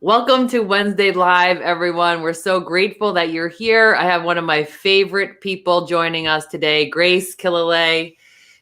Welcome to Wednesday Live, everyone. We're so grateful that you're here. I have one of my favorite people joining us today, Grace Killelea.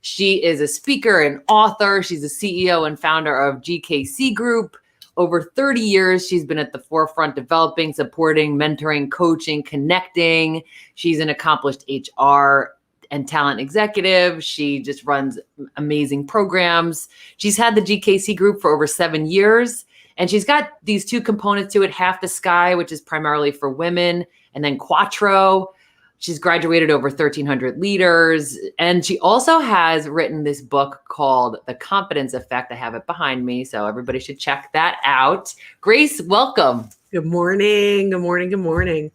She is a speaker and author. She's the CEO and founder of GKC Group. Over 30 years, she's been at the forefront developing, supporting, mentoring, coaching, connecting. She's an accomplished HR and talent executive. She just runs amazing programs. She's had the GKC Group for over 7 years. And she's got these two components to it, Half the Sky, which is primarily for women, and then Quattro. She's graduated over 1,300 leaders. And she also has written this book called The Confidence Effect. I have it behind me, so everybody should check that out. Grace, welcome. Good morning. Good morning. Good morning.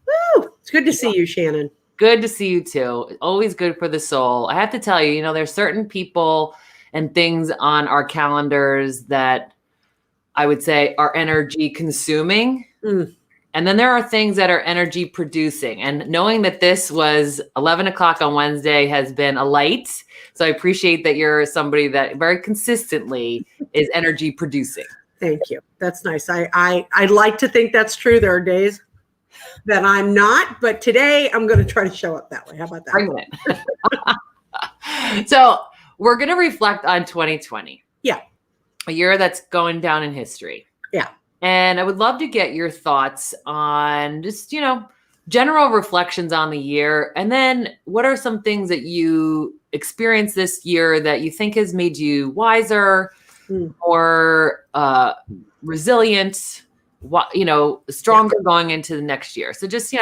Woo! It's good to see you, Shannon. Good to see you too. Always good for the soul. I have to tell you, there's certain people and things on our calendars that I would say are energy consuming. And then there are things that are energy producing. And knowing that this was 11 o'clock on Wednesday has been a light. So I appreciate that you're somebody that very consistently is energy producing. Thank you. That's nice. I'd like to think that's true. There are days that I'm not, but today I'm going to try to show up that way. How about that? Bring it. So we're going to reflect on 2020. Yeah. A year that's going down in history. Yeah. And I would love to get your thoughts on just, general reflections on the year. And then what are some things that you experienced this year that you think has made you wiser or resilient, stronger going into the next year? So just,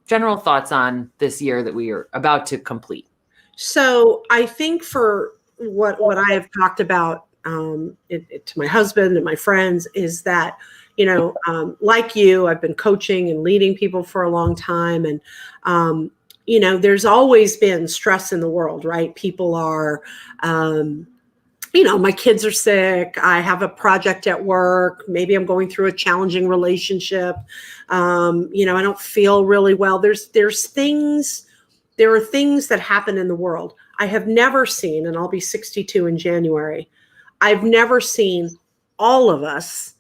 general thoughts on this year that we are about to complete. So I think for what I have talked about to my husband and my friends is that, like you, I've been coaching and leading people for a long time. And, there's always been stress in the world, right? People are, my kids are sick. I have a project at work. Maybe I'm going through a challenging relationship. I don't feel really well. There are things that happen in the world. I have never seen, and I'll be 62 in January, I've never seen all of us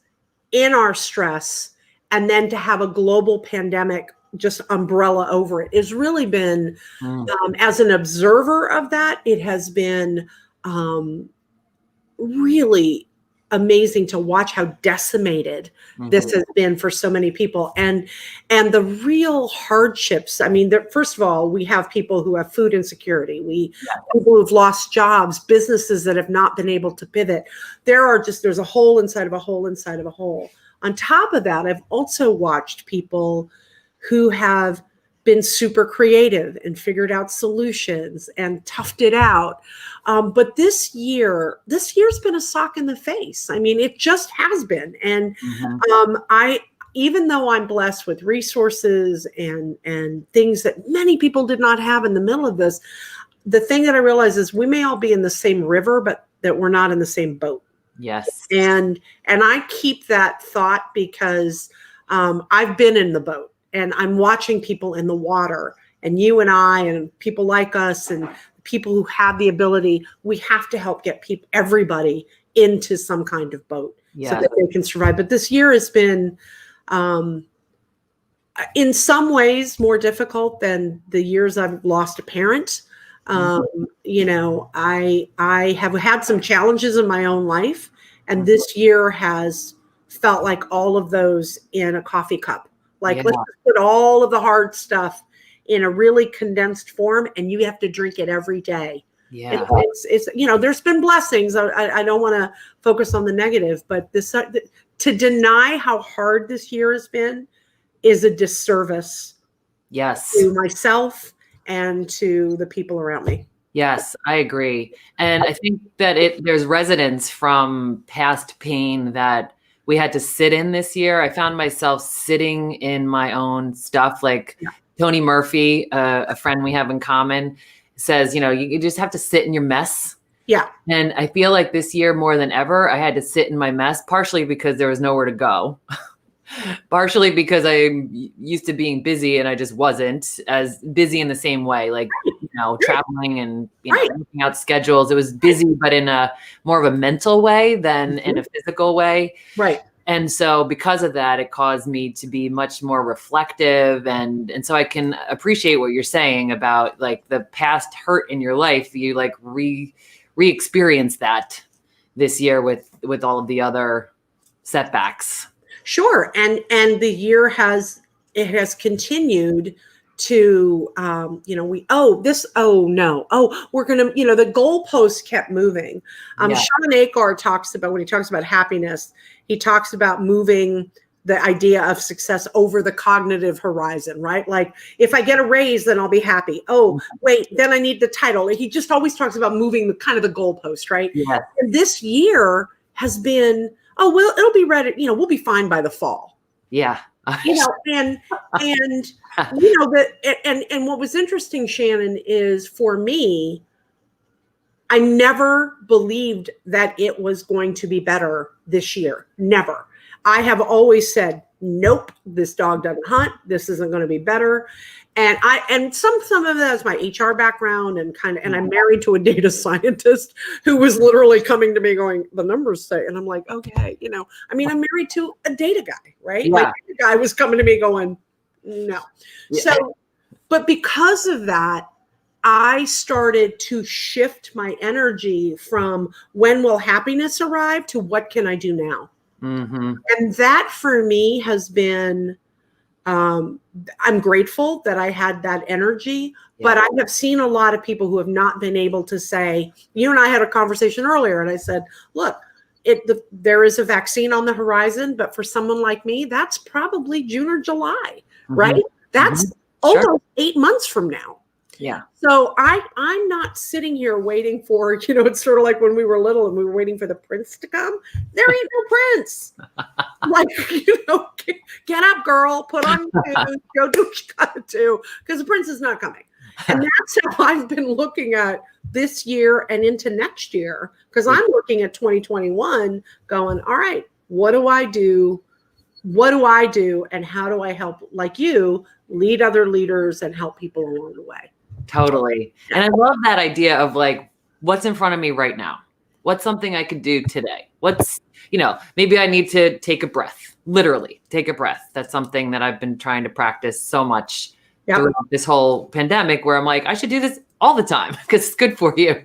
in our stress and then to have a global pandemic just umbrella over it. It's really been, as an observer of that, it has been really amazing to watch how decimated this has been for so many people. And the real hardships, first of all, we have people who have food insecurity. People who've lost jobs, businesses that have not been able to pivot. There's a hole inside of a hole inside of a hole. On top of that, I've also watched people who have been super creative and figured out solutions and toughed it out. But this year's been a sock in the face. It just has been. And even though I'm blessed with resources and things that many people did not have in the middle of this, the thing that I realize is we may all be in the same river, but that we're not in the same boat. Yes. And I keep that thought because I've been in the boat. And I'm watching people in the water, and you and I and people like us and people who have the ability, we have to help get everybody into some kind of boat so that they can survive. But this year has been, in some ways, more difficult than the years I've lost a parent. I have had some challenges in my own life, and this year has felt like all of those in a coffee cup. Let's put all of the hard stuff in a really condensed form, and you have to drink it every day. Yeah. It's there's been blessings. I don't want to focus on the negative, but to deny how hard this year has been is a disservice. Yes. To myself and to the people around me. Yes, I agree. And I think that there's resonance from past pain that we had to sit in this year. I found myself sitting in my own stuff. Tony Murphy, a friend we have in common, says, you just have to sit in your mess. Yeah. And I feel like this year more than ever, I had to sit in my mess, partially because there was nowhere to go. Partially because I'm used to being busy and I just wasn't as busy in the same way. Like traveling and Right. working out schedules. It was busy, but in a more of a mental way than in a physical way. Right. And so because of that, it caused me to be much more reflective. And so I can appreciate what you're saying about like the past hurt in your life. You like re-experience that this year with all of the other setbacks. Sure. And the year has continued to, we're going to, the goalposts kept moving. Sean Acar talks about, when he talks about happiness, he talks about moving the idea of success over the cognitive horizon, right? Like if I get a raise, then I'll be happy. Oh, wait, then I need the title. He just always talks about moving the kind of the goalpost, right? Yeah. And this year has been, it'll be ready. We'll be fine by the fall. Yeah. And what was interesting, Shannon, is for me, I never believed that it was going to be better this year. Never. I have always said, nope, this dog doesn't hunt. This isn't going to be better. And some of that is my HR background and I'm married to a data scientist who was literally coming to me going, the numbers say, and I'm like, okay, I'm married to a data guy, right? Yeah. My data guy was coming to me going, no. Yeah. So, but because of that, I started to shift my energy from when will happiness arrive to what can I do now? Mm-hmm. And that for me has been, I'm grateful that I had that energy, but I have seen a lot of people who have not been able to say, you and I had a conversation earlier and I said, look, there is a vaccine on the horizon, but for someone like me, that's probably June or July, right? That's almost 8 months from now. Yeah. So I'm not sitting here waiting for, it's sort of like when we were little and we were waiting for the prince to come. There ain't no prince. Like, get up, girl, put on your shoes, go do what you gotta do, because the prince is not coming. And that's how I've been looking at this year and into next year, because I'm looking at 2021 going, all right, what do I do? What do I do? And how do I help, like you, lead other leaders and help people along the way? Totally. And I love that idea of like, what's in front of me right now? What's something I could do today? What's, maybe I need to take a breath, literally take a breath. That's something that I've been trying to practice so much throughout this whole pandemic, where I'm like, I should do this all the time because it's good for you.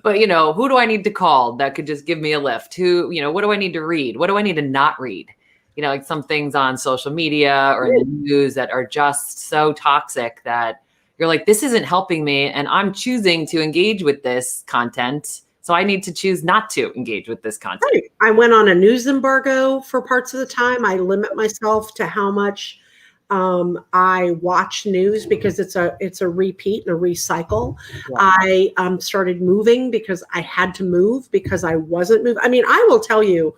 But, who do I need to call that could just give me a lift? What do I need to read? What do I need to not read? Like some things on social media or in the news that are just so toxic that you're like, this isn't helping me, and I'm choosing to engage with this content. So I need to choose not to engage with this content. Right. I went on a news embargo for parts of the time. I limit myself to how much I watch news because it's a repeat and a recycle. Yeah. I started moving because I had to move because I wasn't moving. I will tell you,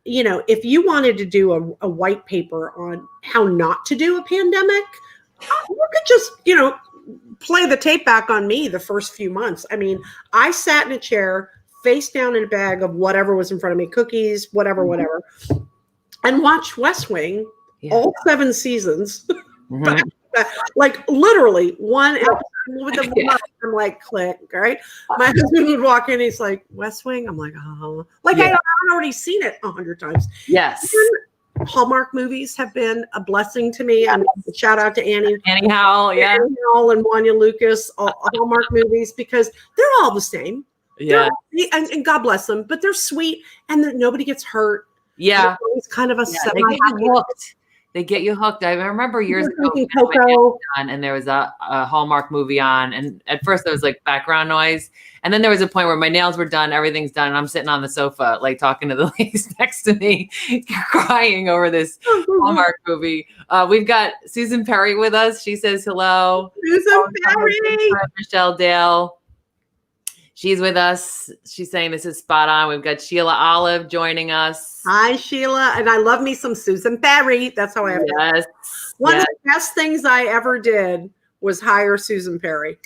if you wanted to do a white paper on how not to do a pandemic, you could just, play the tape back on me the first few months. I sat in a chair, face down in a bag of whatever was in front of me, cookies, whatever, and watched West Wing, all 7 seasons. Like literally one episode with the I'm like, click, right? My husband would walk in, he's like, West Wing? I'm like, oh. Like I've already seen it 100 times. Yes. Hallmark movies have been a blessing to me. Shout out to Annie Howell, Annie Howell and Wanya Lucas, Hallmark movies, because they're all the same. Yeah. And God bless them, but they're sweet and nobody gets hurt. Yeah. It's kind of a They get you hooked. I remember years ago and there was a Hallmark movie on, and at first there was like background noise, and then there was a point where my nails were done, everything's done, and I'm sitting on the sofa like talking to the ladies next to me, crying over this Hallmark movie. We've got Susan Perry with us. She says hello. Susan Perry. Michelle Dale. She's with us. She's saying this is spot on. We've got Sheila Olive joining us. Hi, Sheila. And I love me some Susan Perry. That's how I have it. One of the best things I ever did was hire Susan Perry.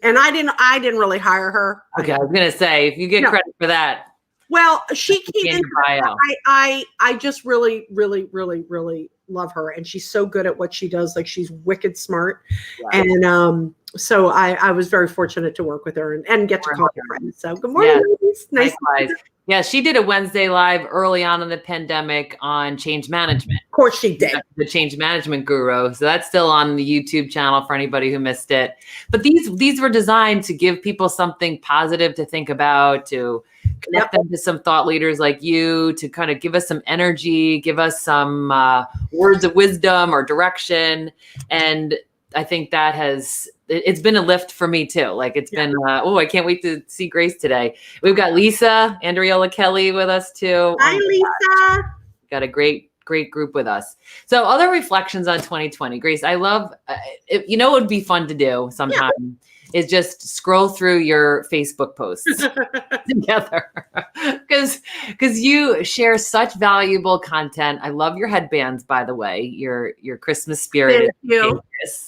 And I didn't really hire her. Okay, I was going to say, if you get credit for that. Well, she came in. Bio. I just really, really, really, really love her, and she's so good at what she does. Like, she's wicked smart, Yeah. and so I was very fortunate to work with her and get to call her friends. So good morning, Yeah. ladies. Nice. Likewise. Yeah, she did a Wednesday live early on in the pandemic on change management. Of course she did. The change management guru. So that's still on the YouTube channel for anybody who missed it. But these were designed to give people something positive to think about, to connect them to some thought leaders like you, to kind of give us some energy, give us some words of wisdom or direction. And I think that it's been a lift for me too. Like, it's been, I can't wait to see Grace today. We've got Lisa Andriola Kelly with us too. Hi, Lisa. Got a great group with us. So, other reflections on 2020. Grace, I love, it would be fun to do sometime is just scroll through your Facebook posts together, because you share such valuable content. I love your headbands, by the way, your Christmas spirit.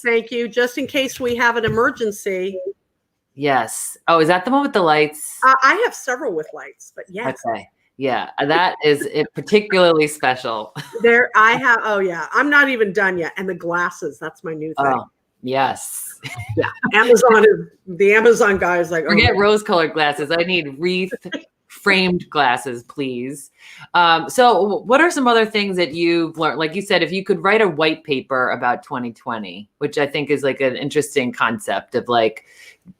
Thank you. Just in case we have an emergency. Yes. Oh, is that the one with the lights? I have several with lights, but yes. Okay. Yeah, that is particularly special. I have. Oh yeah, I'm not even done yet. And the glasses, that's my new thing. Oh, yes. Yeah, the Amazon guy is like, forget rose-colored glasses. I need wreath framed glasses, please. So what are some other things that you've learned? Like you said, if you could write a white paper about 2020, which I think is like an interesting concept of like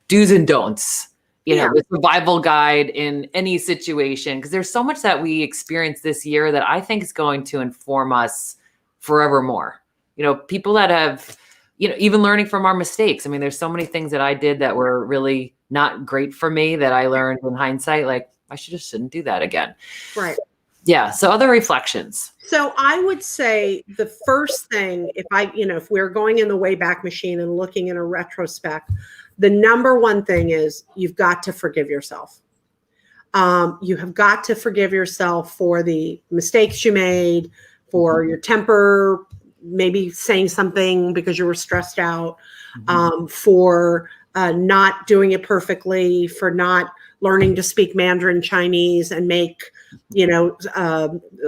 do's and don'ts, the survival guide in any situation, because there's so much that we experienced this year that I think is going to inform us forevermore. People that have, even learning from our mistakes. I mean, there's so many things that I did that were really not great for me that I learned in hindsight, like I shouldn't do that again. Right. Yeah. So other reflections. So I would say the first thing, if we're going in the Wayback Machine and looking in a retrospect, the number one thing is you've got to forgive yourself. You have got to forgive yourself for the mistakes you made, for your temper, maybe saying something because you were stressed out, for not doing it perfectly, for not learning to speak Mandarin Chinese and make,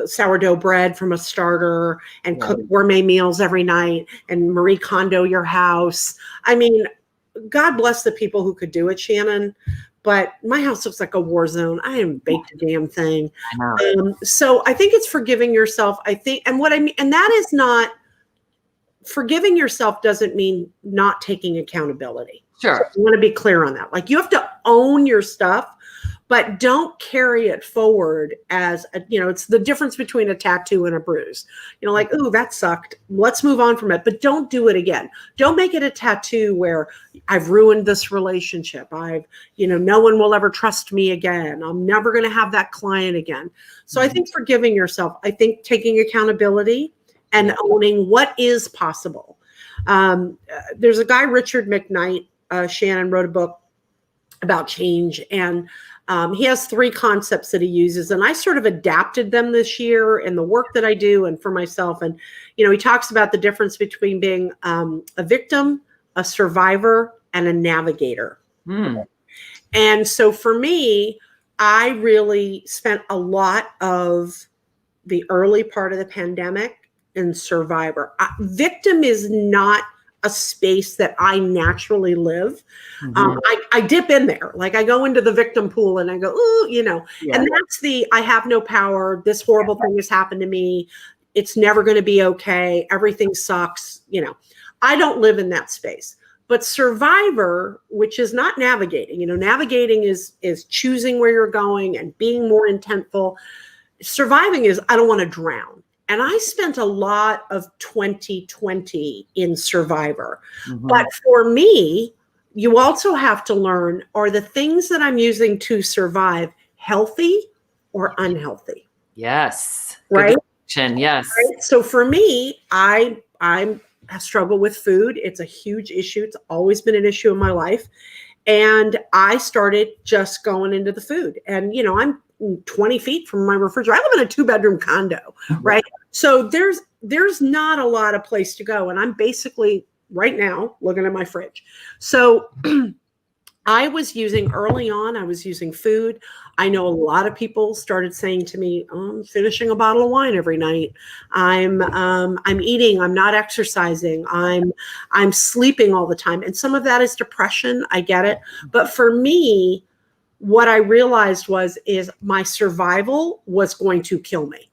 sourdough bread from a starter and cook gourmet meals every night and Marie Kondo your house. I mean, God bless the people who could do it, Shannon. But my house looks like a war zone. I haven't baked a damn thing. So I think it's forgiving yourself. And that is not, forgiving yourself doesn't mean not taking accountability. Sure. So I want to be clear on that. Like, you have to own your stuff, but don't carry it forward as, it's the difference between a tattoo and a bruise. Like, ooh, that sucked. Let's move on from it. But don't do it again. Don't make it a tattoo where I've ruined this relationship. No one will ever trust me again. I'm never going to have that client again. So I think forgiving yourself, I think taking accountability and owning what is possible. There's a guy, Richard McKnight, Shannon, wrote a book about change, and he has 3 concepts that he uses, and I sort of adapted them this year in the work that I do and for myself. And, he talks about the difference between being a victim, a survivor, and a navigator. And so for me, I really spent a lot of the early part of the pandemic in survivor. Victim is not a space that I naturally live. I dip in there. Like, I go into the victim pool and I go, ooh, and that's I have no power. This horrible thing has happened to me. It's never going to be okay. Everything sucks. I don't live in that space. But survivor, which is not navigating, navigating is choosing where you're going and being more intentful. Surviving is, I don't want to drown. And I spent a lot of 2020 in survivor. But for me, you also have to learn, are the things that I'm using to survive healthy or unhealthy? Yes. Right? Yes. Right? So for me, I struggle with food. It's a huge issue. It's always been an issue in my life. And I started just going into the food. And, I'm 20 feet from my refrigerator. I live in a 2-bedroom condo, right? So there's not a lot of place to go. And I'm basically right now looking at my fridge. So I was using early on, I was using food. I know a lot of people started saying to me, oh, I'm finishing a bottle of wine every night. I'm eating, I'm not exercising, I'm sleeping all the time. And some of that is depression. I get it. But for me, what I realized is my survival was going to kill me.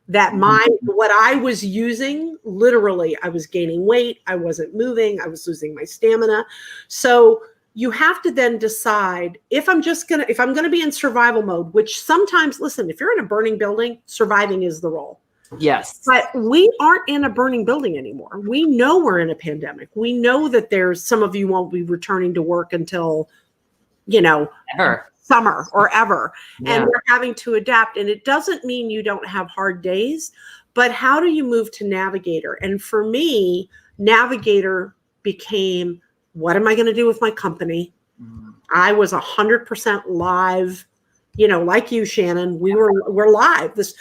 That what I was using, literally, I was gaining weight, I wasn't moving, I was losing my stamina. So you have to then decide if I'm gonna be in survival mode, which sometimes, listen, if you're in a burning building, surviving is the role. Yes. But we aren't in a burning building anymore. We know we're in a pandemic. We know that some of you won't be returning to work until, Ever. summer or ever. Yeah. And we're having to adapt. And it doesn't mean you don't have hard days, but how do you move to navigator? And for me, navigator became, what am I going to do with my company? I was 100% live, like you, Shannon. We're live. This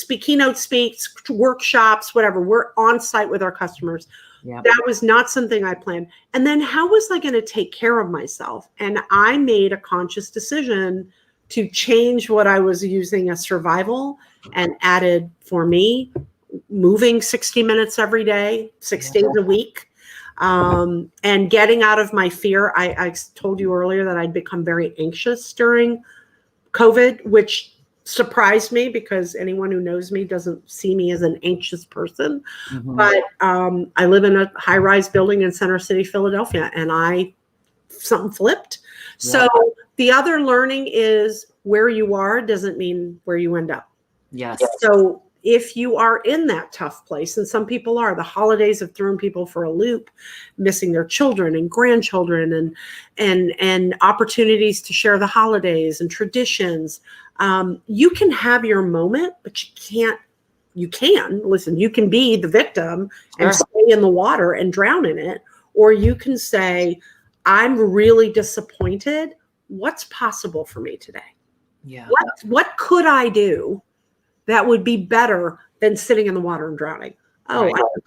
keynote speaks, workshops, whatever. We're on site with our customers. Yep. That was not something I planned. And then how was I going to take care of myself? And I made a conscious decision to change what I was using as survival and added, for me, moving 60 minutes every day, 6 days a week, and getting out of my fear. I told you earlier that I'd become very anxious during COVID, which surprised me because anyone who knows me doesn't see me as an anxious person. But I live in a high-rise building in Center City, Philadelphia, and something flipped. Yeah. So the other learning is where you are doesn't mean where you end up. Yes. So if you are in that tough place, and some people are, the holidays have thrown people for a loop, missing their children and grandchildren and opportunities to share the holidays and traditions. You can have your moment, but you can be the victim and stay in the water and drown in it. Or you can say, I'm really disappointed. What's possible for me today? Yeah. What could I do that would be better than sitting in the water and drowning? Oh, right. I could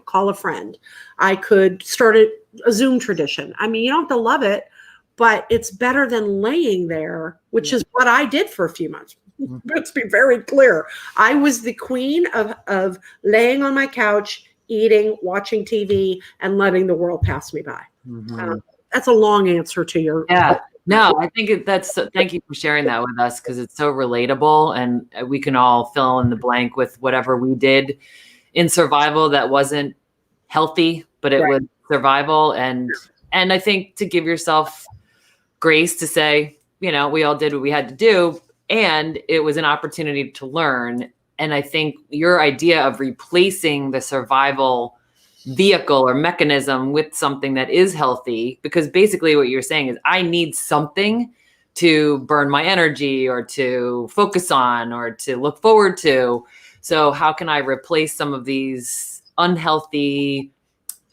call a friend. I could start a Zoom tradition. I mean, you don't have to love it, but it's better than laying there, which is what I did for a few months. Let's be very clear. I was the queen of laying on my couch, eating, watching TV, and letting the world pass me by. That's a long answer to your. Yeah. No, I think thank you for sharing that with us, because it's so relatable, and we can all fill in the blank with whatever we did in survival that wasn't healthy, but it was survival. And I think to give yourself grace to say, we all did what we had to do, and it was an opportunity to learn. And I think your idea of replacing the survival vehicle or mechanism with something that is healthy, because basically what you're saying is I need something to burn my energy or to focus on or to look forward to. So how can I replace some of these unhealthy,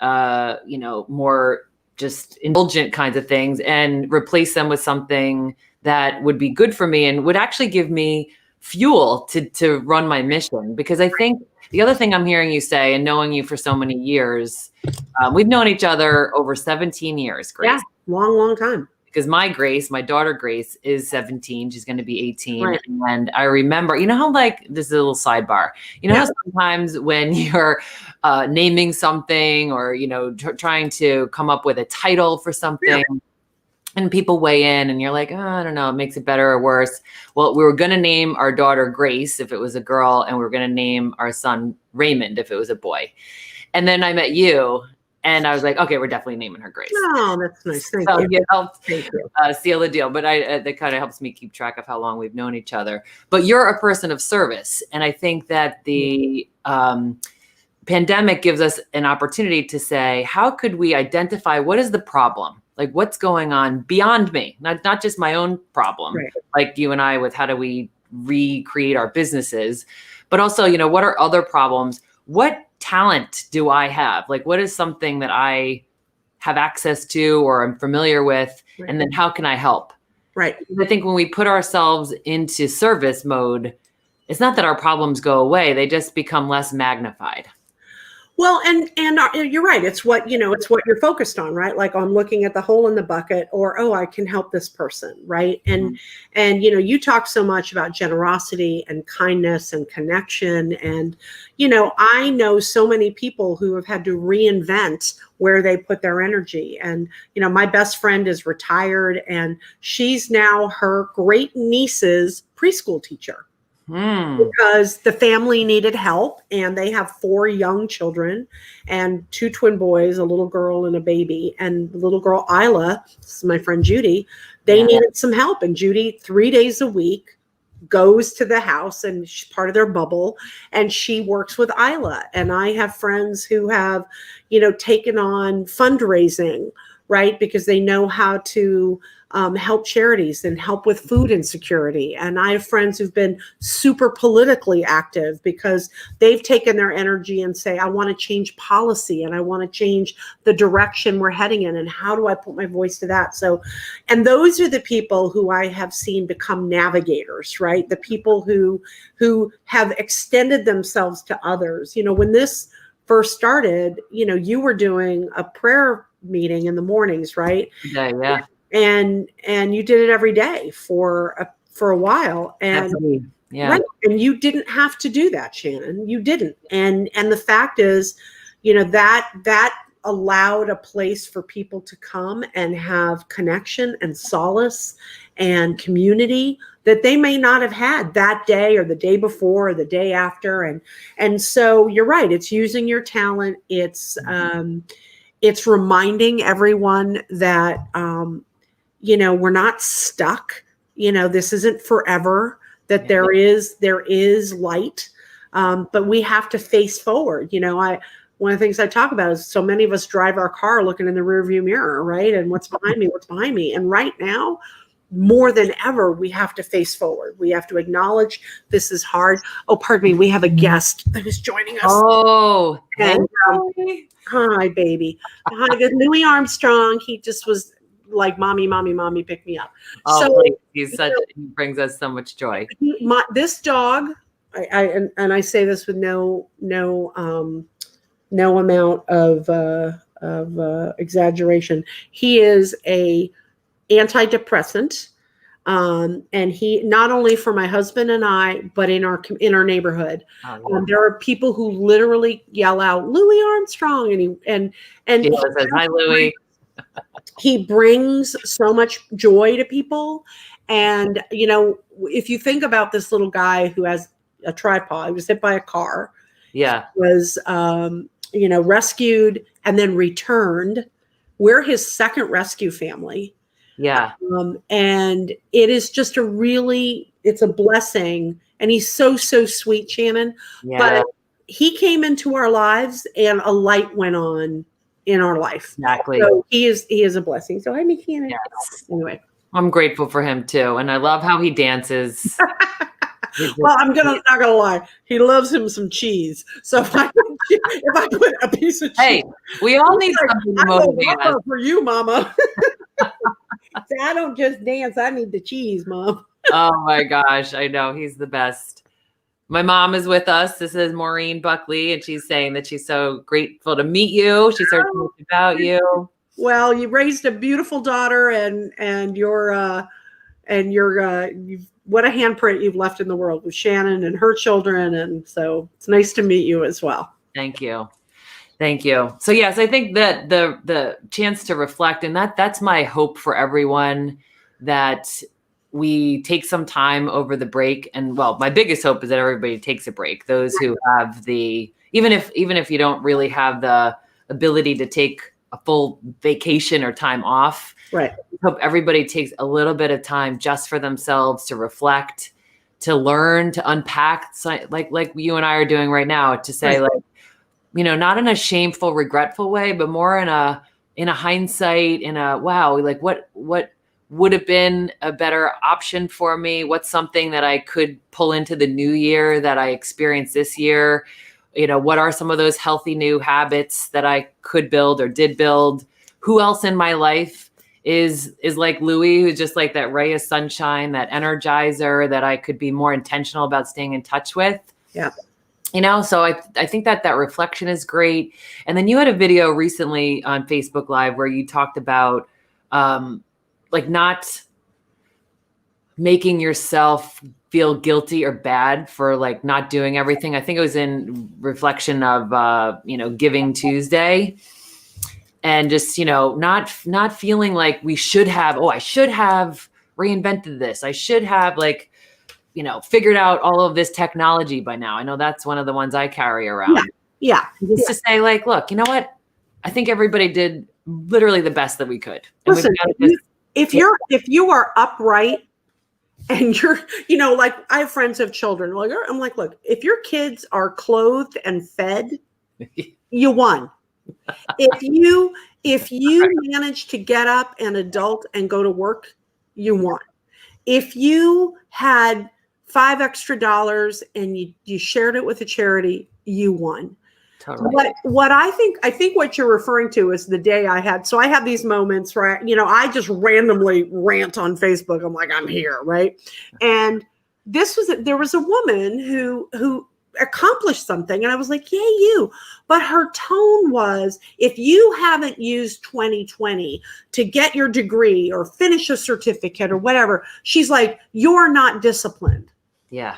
more just indulgent kinds of things and replace them with something that would be good for me and would actually give me fuel to run my mission? Because I think the other thing I'm hearing you say, and knowing you for so many years, we've known each other over 17 years, Grace. Yeah, long time. Because my daughter Grace, is 17. She's going to be 18. Right. And I remember, how this is a little sidebar, how sometimes when you're naming something or, trying to come up with a title for something, and people weigh in and you're like, oh, I don't know, it makes it better or worse. Well, we were going to name our daughter Grace if it was a girl, and we were going to name our son Raymond if it was a boy. And then I met you and I was like, okay, we're definitely naming her Grace. Oh, that's nice. Thank you. You helped seal the deal. But that kind of helps me keep track of how long we've known each other. But you're a person of service. And I think that the pandemic gives us an opportunity to say, how could we identify what is the problem? Like what's going on beyond me, not just my own problem, like you and I with how do we recreate our businesses, but also, what are other problems? What talent do I have? Like, what is something that I have access to or I'm familiar with? And then how can I help? Right. I think when we put ourselves into service mode, it's not that our problems go away. They just become less magnified. Well, and you're right. It's what, it's what you're focused on, right? Like I'm looking at the hole in the bucket, or, oh, I can help this person, right? And you talk so much about generosity and kindness and connection. And, I know so many people who have had to reinvent where they put their energy. And, my best friend is retired, and she's now her great niece's preschool teacher. Because the family needed help, and they have 4 young children and 2 twin boys, a little girl and a baby. And the little girl, Isla, this is my friend Judy, they needed some help. And Judy, 3 days a week, goes to the house, and she's part of their bubble, and she works with Isla. And I have friends who have, taken on fundraising, right? Because they know how to help charities and help with food insecurity. And I have friends who've been super politically active because they've taken their energy and say, I want to change policy, and I want to change the direction we're heading in. And how do I put my voice to that? So, and those are the people who I have seen become navigators, right? The people who have extended themselves to others. When this first started, you were doing a prayer meeting in the mornings, right? Yeah. And you did it every day for a while. And right, and you didn't have to do that, Shannon. You didn't. And the fact is, that allowed a place for people to come and have connection and solace and community that they may not have had that day or the day before or the day after. And so you're right. It's using your talent. It's reminding everyone that, we're not stuck. This isn't forever, that there is light. But we have to face forward. One of the things I talk about is so many of us drive our car looking in the rearview mirror, right? And what's behind me? And right now, more than ever, we have to face forward. We have to acknowledge this is hard. Oh, pardon me. We have a guest that is joining us. Oh, and, hi, baby. Hi, good Louie Armstrong. He just was like, mommy, pick me up. Oh, so he brings us so much joy. This dog, I say this with no amount of exaggeration. He is a antidepressant, and he not only for my husband and I, but in our neighborhood. There are people who literally yell out Louie Armstrong, and he says, hi, Louie. He brings so much joy to people. And if you think about this little guy who has a tripod, he was hit by a car. Was rescued and then returned. We're his second rescue family. And it is just it's a blessing. And he's so sweet, Shannon. But he came into our lives, and a light went on in our life. So he is a blessing. So hi, Shannon. Anyway, I'm grateful for him too. And I love how he dances. Well, I'm not gonna lie. He loves him some cheese. So if I put a piece of cheese, hey, we all need something to motivate us. For you, Mama. I don't just dance. I need the cheese, Mom. Oh my gosh, I know, he's the best. My mom is with us. This is Maureen Buckley, and she's saying that she's so grateful to meet you. She's heard so much about you. Well, you raised a beautiful daughter, and you're what a handprint you've left in the world with Shannon and her children. And so it's nice to meet you as well. Thank you. So yes, I think that the chance to reflect, and that's my hope for everyone, that we take some time over the break. And well, my biggest hope is that everybody takes a break. Those who have even if you don't really have the ability to take a full vacation or time off, right? I hope everybody takes a little bit of time just for themselves to reflect, to learn, to unpack, like you and I are doing right now, to say not in a shameful, regretful way, but more in a hindsight, in a wow, like what would have been a better option for me? What's something that I could pull into the new year that I experienced this year? What are some of those healthy new habits that I could build or did build? Who else in my life is like Louie, who's just like that ray of sunshine, that energizer that I could be more intentional about staying in touch with? Yeah. So I think that reflection is great. And then you had a video recently on Facebook Live where you talked about like not making yourself feel guilty or bad for like not doing everything. I think it was in reflection of Giving Tuesday, and just not feeling like we should have, I should have reinvented this, I should have figured out all of this technology by now. I know that's one of the ones I carry around. Yeah. Just to say, like, look, you know what? I think everybody did literally the best that we could. And listen, if you are upright and you're, like I have friends who have children. Like, I'm like, look, if your kids are clothed and fed, you won. If you manage to get up and adult and go to work, you won. If you had $5 extra and you shared it with a charity, you won. Totally. What I think what you're referring to is the day I had. So I have these moments where I just randomly rant on Facebook. I'm like, I'm here, right? And there was a woman who accomplished something, and I was like, yay, you. But her tone was, if you haven't used 2020 to get your degree or finish a certificate or whatever, she's like, you're not disciplined. Yeah.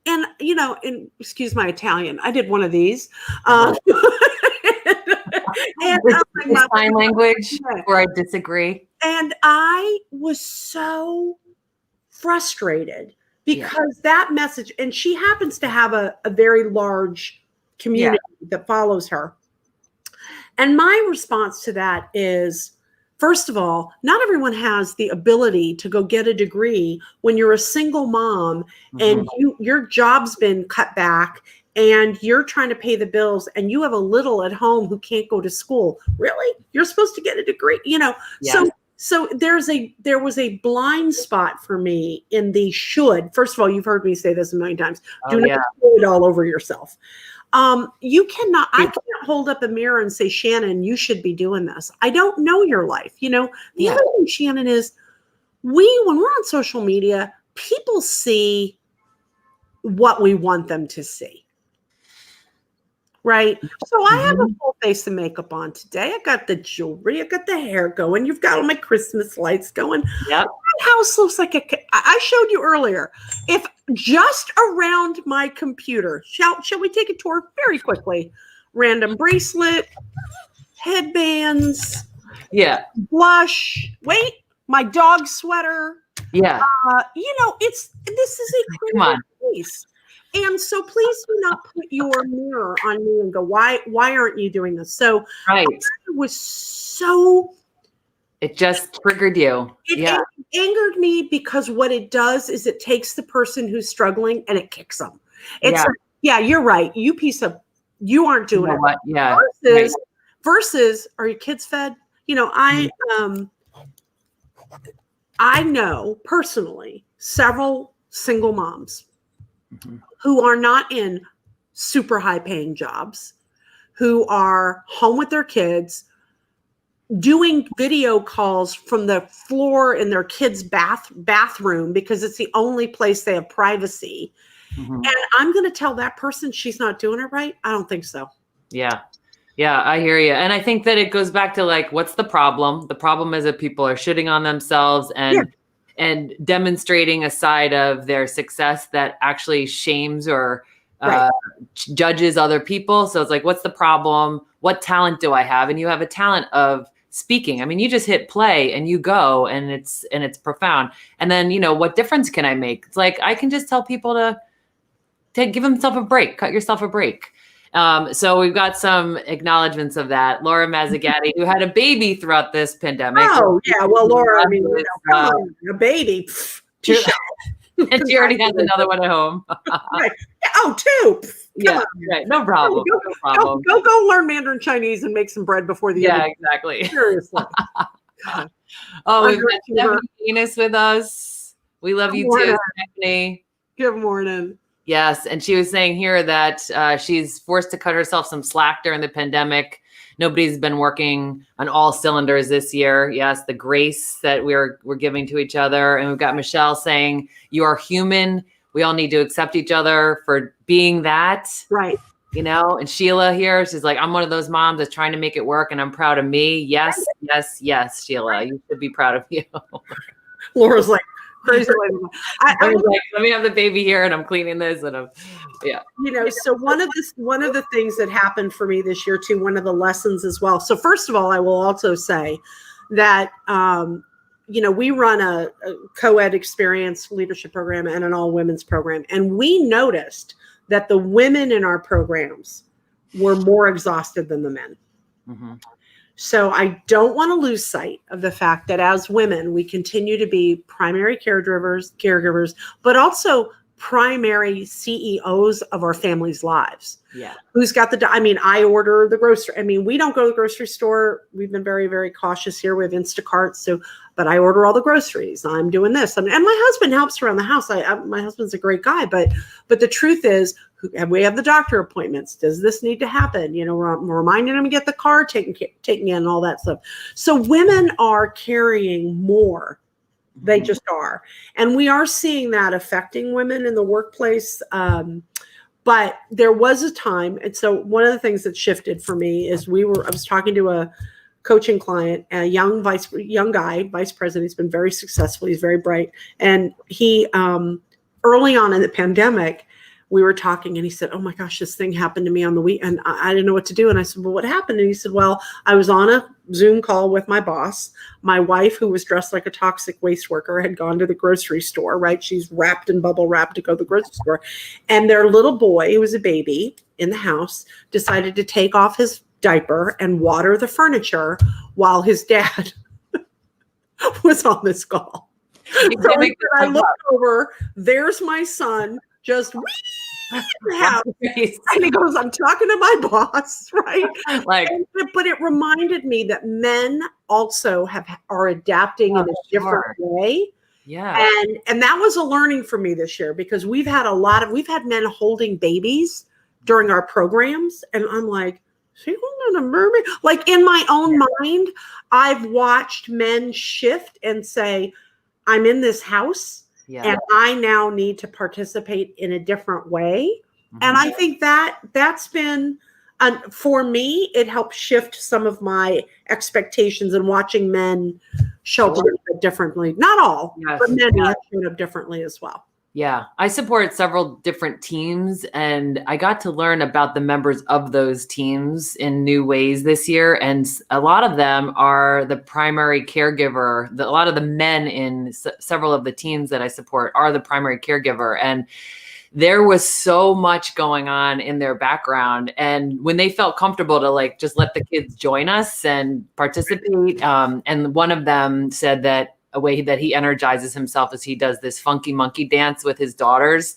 And, and excuse my Italian, I did one of these. And sign language, or I disagree. And I was so frustrated because that message, and she happens to have a very large community that follows her. And my response to that is, first of all, not everyone has the ability to go get a degree when you're a single mom and your job's been cut back and you're trying to pay the bills and you have a little at home who can't go to school. Really? You're supposed to get a degree, So there was a blind spot for me in the should. First of all, you've heard me say this a million times. Do not put it all over yourself. I can't hold up a mirror and say, Shannon, you should be doing this. I don't know your life. The other thing, Shannon, is when we're on social media, people see what we want them to see. Right. So I have a full face of makeup on today. I got the jewelry. I got the hair going. You've got all my Christmas lights going. Yep. My house looks like I showed you earlier. If just around my computer, shall we take a tour very quickly? Random bracelet, headbands. Yeah. Blush. Wait, my dog sweater. Yeah. This is a crazy place. And so please do not put your mirror on me and go, why aren't you doing this? So right. It was so. It just triggered you. It angered me because what it does is it takes the person who's struggling and it kicks them. It's like, you're right. You aren't doing it. What? Yeah. Versus, are your kids fed? I know personally several single moms who are not in super high paying jobs, who are home with their kids, doing video calls from the floor in their kids' bathroom because it's the only place they have privacy. And I'm going to tell that person she's not doing it right. I don't think so. Yeah. Yeah, I hear you. And I think that it goes back to like, what's the problem? The problem is that people are shitting on themselves and demonstrating a side of their success that actually shames or judges other people. So it's like, what's the problem? What talent do I have? And you have a talent of speaking. I mean, you just hit play and you go, and it's profound. And then, what difference can I make? It's like, I can just tell people to give themselves a break, cut yourself a break. So we've got some acknowledgments of that. Laura Mazzagatti, who had a baby throughout this pandemic. Oh, yeah. Well, Laura, come on, a baby. And she already has another one at home. Right. Oh, two. Come on. Right. No problem. Go learn Mandarin Chinese and make some bread before the end. Exactly. Seriously. We've got Stephanie Venus with us. We love you too, Stephanie. Good morning. Yes. And she was saying here that she's forced to cut herself some slack during the pandemic. Nobody's been working on all cylinders this year. Yes, the grace that we're giving to each other. And we've got Michelle saying, you are human. we all need to accept each other for being that. Right. You know, and Sheila here, she's like, I'm one of those moms that's trying to make it work and I'm proud of me. Yes, yes, yes, Sheila, you should be proud of you. Laura's like, crazy. I was like, let me have the baby here and I'm cleaning this and yeah. You know, so one of the things that happened for me this year too, one of the lessons as well. So first of all, I will also say that, you know, we run a co-ed experience leadership program and an all women's program. And we noticed that the women in our programs were more exhausted than the men. Mm-hmm. So I don't want to lose sight of the fact that as women, we continue to be primary caregivers, but also primary CEOs of our families' lives. Yeah. Who's got I order the grocery. I mean, we don't go to the grocery store. We've been very, very cautious here. We have Instacart. But I order all the groceries. I'm doing this. And my husband helps around the house. My husband's a great guy, but the truth is, we have the doctor appointments. Does this need to happen? You know, we're reminding them to get the car taken in and all that stuff. So women are carrying more. They just are. And we are seeing that affecting women in the workplace. But there was a time. And so one of the things that shifted for me is I was talking to a coaching client, a young guy, vice president. He's been very successful. He's very bright. And he, early on in the pandemic, we were talking and he said, oh my gosh, this thing happened to me on the weekend. I didn't know what to do. And I said, well, what happened? And he said, well, I was on a Zoom call with my boss. My wife, who was dressed like a toxic waste worker, had gone to the grocery store, right? She's wrapped in bubble wrap to go to the grocery store. And their little boy, who was a baby in the house, decided to take off his diaper and water the furniture while his dad was on this call. So I looked over, there's my son just and he goes, I'm talking to my boss, right? But it reminded me that men also are adapting in a different way. Yeah. And that was a learning for me this year because we've had men holding babies during our programs. And I'm like, she holding a mermaid? Like in my own mind, I've watched men shift and say, I'm in this house. Yeah. And I now need to participate in a different way. Mm-hmm. And I think that's been, for me, it helped shift some of my expectations and watching men show up a little bit differently. Not all, but many have shown up differently as well. Yeah, I support several different teams and I got to learn about the members of those teams in new ways this year. And a lot of them are the primary caregiver. A lot of the men in several of the teams that I support are the primary caregiver. And there was so much going on in their background. And when they felt comfortable to just let the kids join us and participate. And one of them said that a way that he energizes himself is he does this funky monkey dance with his daughters.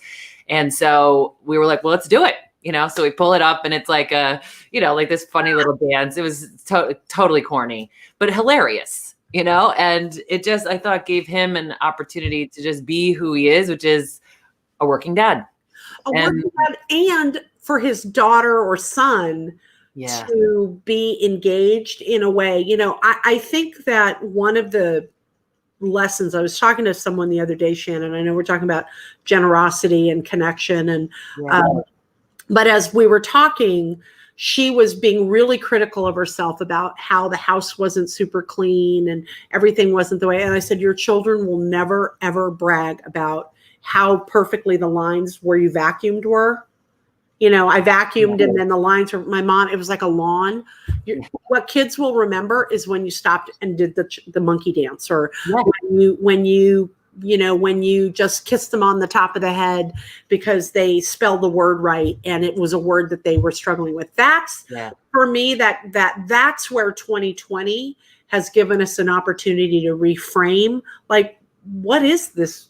And so we were like, well, let's do it. So we pull it up and it's like this funny little dance. It was totally corny, but hilarious, and it just, I thought gave him an opportunity to just be who he is, which is a working dad. And for his daughter or son to be engaged in a way, I think that one of the lessons, I was talking to someone the other day, Shannon, I know we're talking about generosity and connection and but as we were talking, she was being really critical of herself about how the house wasn't super clean and everything wasn't the way. And I said, your children will never, ever brag about how perfectly the lines where you vacuumed were. I vacuumed and then the lines were, my mom, it was like a lawn. What kids will remember is when you stopped and did the monkey dance or when you just kissed them on the top of the head because they spelled the word right and it was a word that they were struggling with. That's for me, that's where 2020 has given us an opportunity to reframe. Like, what is this?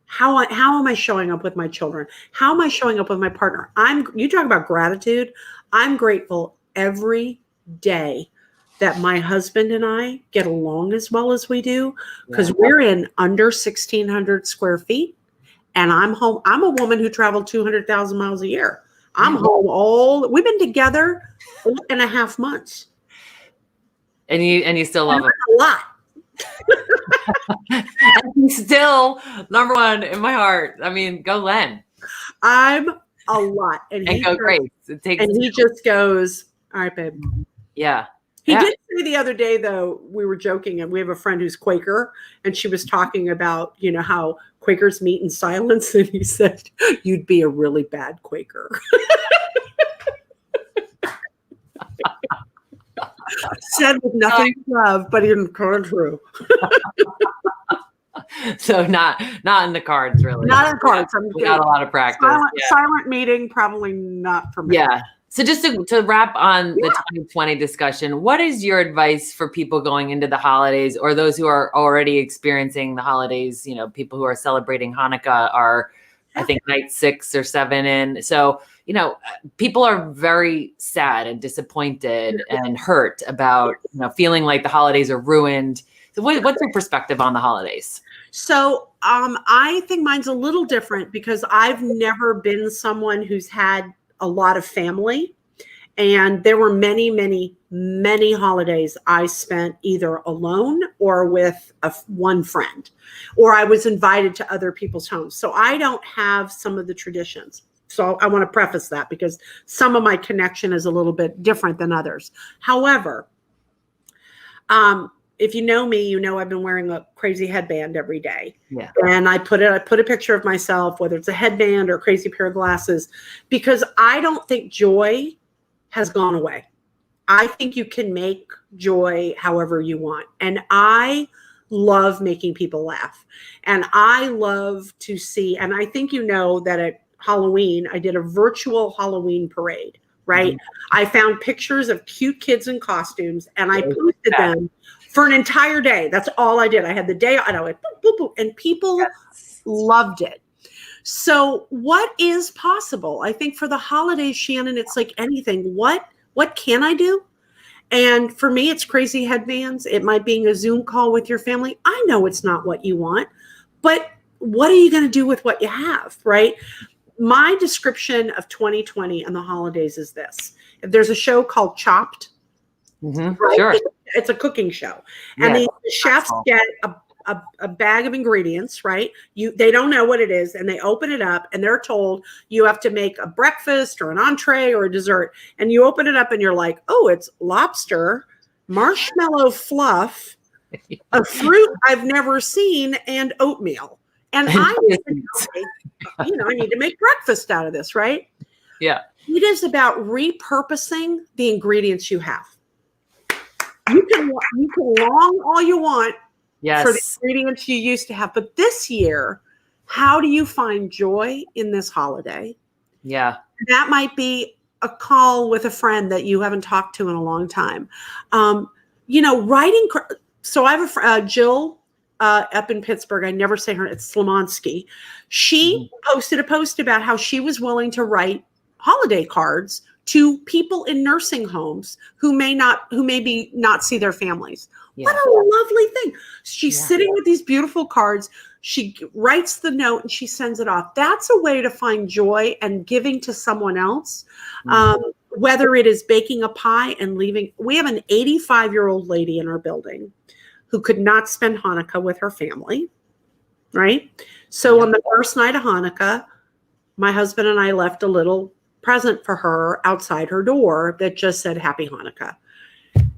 How am I showing up with my children? How am I showing up with my partner? You talk about gratitude. I'm grateful every day that my husband and I get along as well as we do because we're in under 1,600 square feet and I'm home. I'm a woman who traveled 200,000 miles a year. I'm home we've been together 8.5 months. And you still love it. A lot. And he's still number one in my heart. I mean, go Len. I'm a lot. And go Grace. He just goes, all right, babe. Yeah. He did say the other day, though, we were joking, and we have a friend who's Quaker, and she was talking about, how Quakers meet in silence. And he said, you'd be a really bad Quaker. Said with nothing but love, but in true. So not in the cards, really. Not in the cards. Without a lot of practice. Silent meeting, probably not for me. Yeah. So just to wrap on the 2020 discussion, what is your advice for people going into the holidays, or those who are already experiencing the holidays? People who are celebrating Hanukkah are, I think, night 6 or 7 in. So, people are very sad and disappointed and hurt about, feeling like the holidays are ruined. So what's your perspective on the holidays? So I think mine's a little different because I've never been someone who's had a lot of family. And there were many, many, many holidays I spent either alone or with one friend, or I was invited to other people's homes. So I don't have some of the traditions. So I want to preface that because some of my connection is a little bit different than others. However, if you know me, I've been wearing a crazy headband every day. Yeah. And I put a picture of myself, whether it's a headband or a crazy pair of glasses, because I don't think joy has gone away. I think you can make joy however you want. And I love making people laugh. And I love to see, and I think that at Halloween, I did a virtual Halloween parade, right? Mm-hmm. I found pictures of cute kids in costumes and I posted them for an entire day. That's all I did. I had the day, and I went boop, boop, boop, and people loved it. So what is possible? I think for the holidays, Shannon, it's like anything. What can I do? And for me, it's crazy headbands. It might be a Zoom call with your family. I know it's not what you want, but what are you going to do with what you have, right? My description of 2020 and the holidays is this. There's a show called Chopped. Mm-hmm. Right? Sure. It's a cooking show. And the chefs get a bag of ingredients, right? They don't know what it is, and they open it up and they're told you have to make a breakfast or an entree or a dessert. And you open it up and you're like, oh, it's lobster, marshmallow fluff, a fruit I've never seen, and oatmeal. And I need to make breakfast out of this, right? Yeah. It is about repurposing the ingredients you have. You can long all you want for the ingredients you used to have. But this year, how do you find joy in this holiday? Yeah. That might be a call with a friend that you haven't talked to in a long time. Writing. So I have a Jill up in Pittsburgh. I never say her. It's Slomonsky. She posted a post about how she was willing to write holiday cards to people in nursing homes who maybe not see their families. Yeah. What a lovely thing. She's sitting with these beautiful cards. She writes the note and she sends it off. That's a way to find joy and giving to someone else. Whether it is baking a pie and leaving. We have an 85-year-old lady in our building who could not spend Hanukkah with her family, right? So on the first night of Hanukkah, my husband and I left a little present for her outside her door that just said Happy Hanukkah.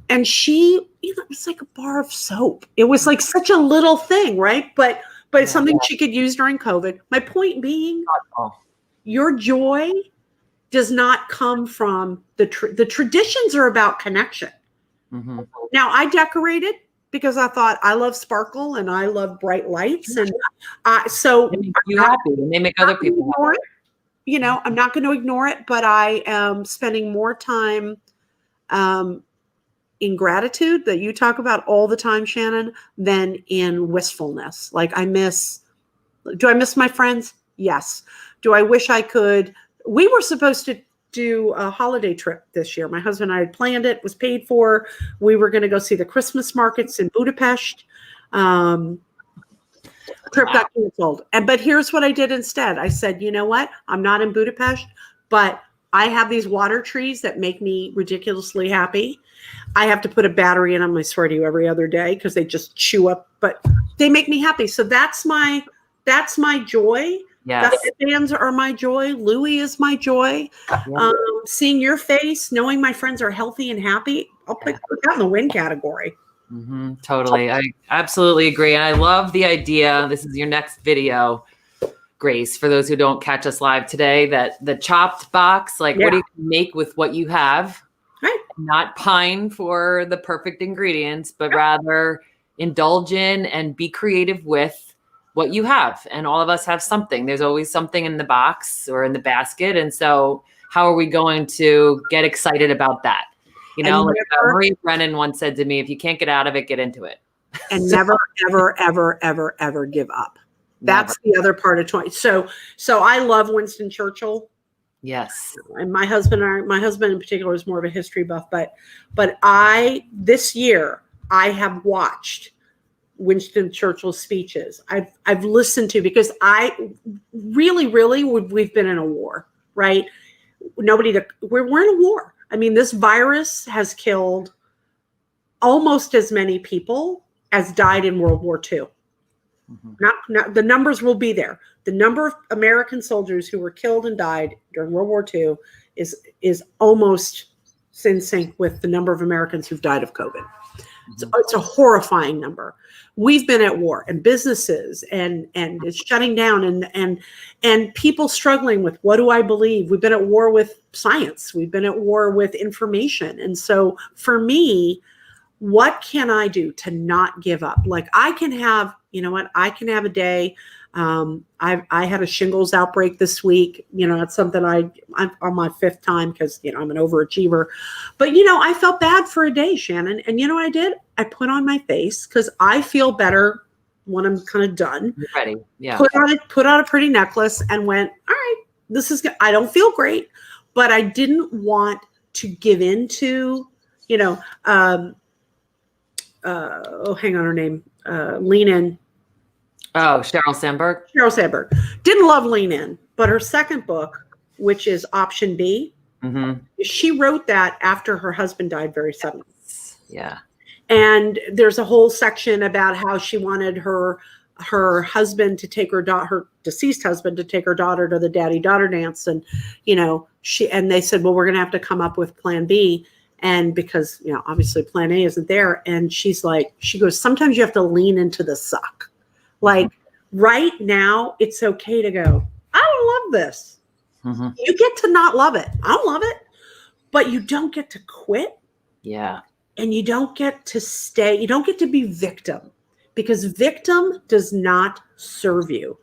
And she, it was like a bar of soap. It was like such a little thing, right? But it's something she could use during COVID. My point being, your joy does not come from the traditions are about connection. Mm-hmm. Now I decorated because I thought I love sparkle and I love bright lights. And so you happy and they make other people happy. I'm not going to ignore it, but I am spending more time in gratitude that you talk about all the time, Shannon, than in wistfulness. Like do I miss my friends? Yes. Do I wish I could? We were supposed to do a holiday trip this year. My husband and I had planned it, was paid for. We were going to go see the Christmas markets in Budapest. Trip got canceled. But here's what I did instead. I said, you know what? I'm not in Budapest, but I have these water trees that make me ridiculously happy. I have to put a battery in them, I swear to you, every other day because they just chew up, but they make me happy. So that's my joy. Yes. The fans are my joy. Louie is my joy. Yeah. Seeing your face, knowing my friends are healthy and happy, I'll put that in the win category. Totally. I absolutely agree. And I love the idea. This is your next video, Grace, for those who don't catch us live today, that the chopped box, like what do you make with what you have? Right. Not pine for the perfect ingredients, but rather indulge in and be creative with what you have. And all of us have something. There's always something in the box or in the basket. And so how are we going to get excited about that? You know, like Maria Brennan once said to me, if you can't get out of it, get into it. And never, ever, ever, ever, ever give up. That's the other part of 20. So I love Winston Churchill. Yes. And my husband in particular is more of a history buff, but this year I have watched Winston Churchill's speeches. I've listened to, because I really, we've been in a war, right? We're in a war. I mean, this virus has killed almost as many people as died in World War II. Not the numbers will be there. The number of American soldiers who were killed and died during World War II is almost in sync with the number of Americans who've died of COVID. It's a horrifying number. We've been at war, and businesses and it's shutting down, and people struggling with, what do I believe? We've been at war with science. We've been at war with information. And so for me, what can I do to not give up? Like, I can have a day. I had a shingles outbreak this week. It's something I'm on my 5th time because, I'm an overachiever. But, I felt bad for a day, Shannon. And you know what I did? I put on my face because I feel better when I'm kind of done. You're ready. Yeah. Put on a pretty necklace and went, all right, this is good. I don't feel great, but I didn't want to give in to, hang on her name, Lean In. Oh, Sheryl Sandberg. Sheryl Sandberg. Didn't love Lean In, but her second book, which is Option B, she wrote that after her husband died very suddenly. Yeah. And there's a whole section about how she wanted her husband to take her deceased husband to take her daughter to the daddy-daughter dance. And, and they said, well, we're going to have to come up with plan B. And because, obviously plan A isn't there. And she goes, sometimes you have to lean into the suck. Like, right now, it's okay to go, I don't love this. You get to not love it. I don't love it. But you don't get to quit. Yeah. And you don't get to stay. You don't get to be victim, because victim does not serve you.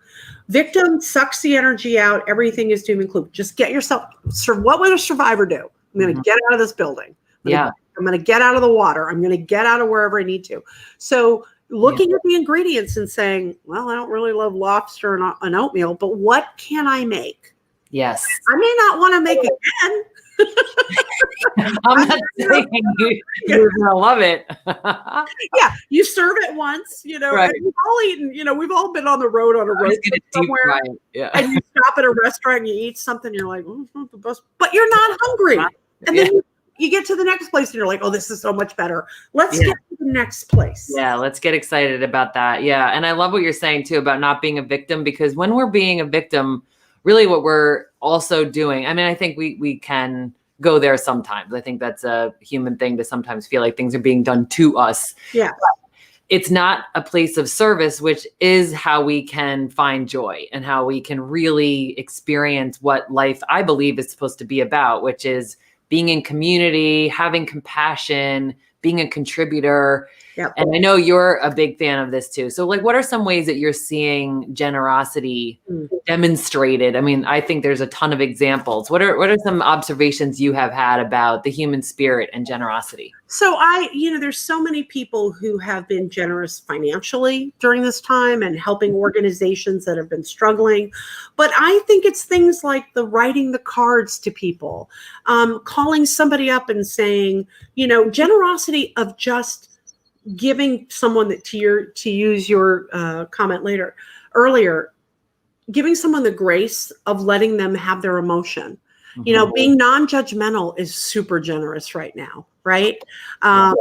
Victim sucks the energy out. Everything is doom and gloom. Just get yourself, what would a survivor do? I'm going to get out of this building. I'm going to get out of the water. I'm going to get out of wherever I need to. So looking at the ingredients and saying, well, I don't really love lobster and oatmeal, but what can I make? Yes. I may not want to make it again. I'm not saying you're going to love it. Yeah, you serve it once, right. And we've all eaten, we've all been on the road on a road trip somewhere. Yeah. And you stop at a restaurant and you eat something, you're like, oh, it's not the best, but you're not hungry. And then you get to the next place and you're like, oh, this is so much better. Let's get to the next place. Yeah, let's get excited about that. Yeah. And I love what you're saying too about not being a victim, because when we're being a victim, really what we're also doing, I mean, I think we can go there sometimes. I think that's a human thing to sometimes feel like things are being done to us. Yeah. But it's not a place of service, which is how we can find joy and how we can really experience what life, I believe, is supposed to be about, which is being in community, having compassion, being a contributor. Yep. And I know you're a big fan of this too. So what are some ways that you're seeing generosity demonstrated? I mean, I think there's a ton of examples. What are some observations you have had about the human spirit and generosity? So there's so many people who have been generous financially during this time and helping organizations that have been struggling. But I think it's things like writing the cards to people, calling somebody up and saying, generosity of just giving someone to use your comment earlier, giving someone the grace of letting them have their emotion. You know, being non-judgmental is super generous right now, right?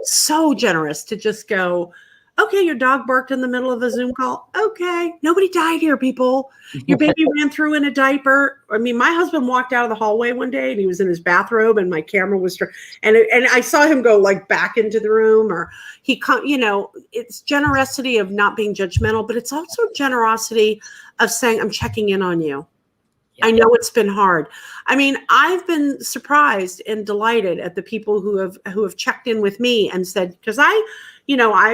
So generous to just go, okay, your dog barked in the middle of a Zoom call. Okay, nobody died here, people. Your baby ran through in a diaper. I mean, my husband walked out of the hallway one day and he was in his bathrobe and my camera was, and I saw him go like back into the room, or you know, it's generosity of not being judgmental, but it's also generosity of saying, I'm checking in on you. I know it's been hard. I mean, I've been surprised and delighted at the people who have checked in with me and said, because I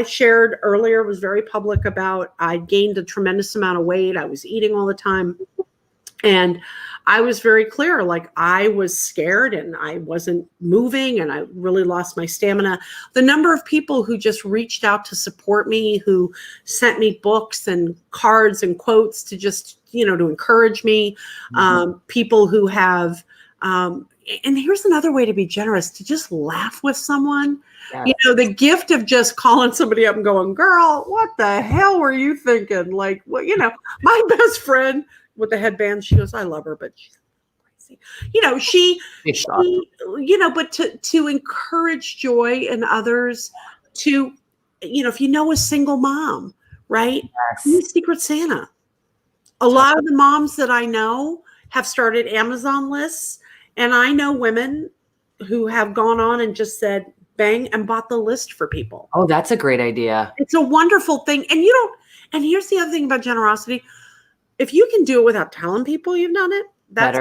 shared earlier, was very public about, I gained a tremendous amount of weight. I was eating all the time. And I was very clear, like I was scared and I wasn't moving and I really lost my stamina. The number of people who just reached out to support me, who sent me books and cards and quotes to just, you know, to encourage me. People who have, and here's another way to be generous, to just laugh with someone. You know, the gift of just calling somebody up and going, girl, what the hell were you thinking? Like, well, you know, my best friend with the headband, she goes, I love her, but she's crazy. You know, she you know, but to encourage joy in others, to, you know, if you know a single mom, right? Be a Secret Santa. A lot of the moms that I know have started Amazon lists, and I know women who have gone on and just said, bang, and bought the list for people. Oh, that's a great idea. It's a wonderful thing. And and here's the other thing about generosity. If you can do it without telling people you've done it, that's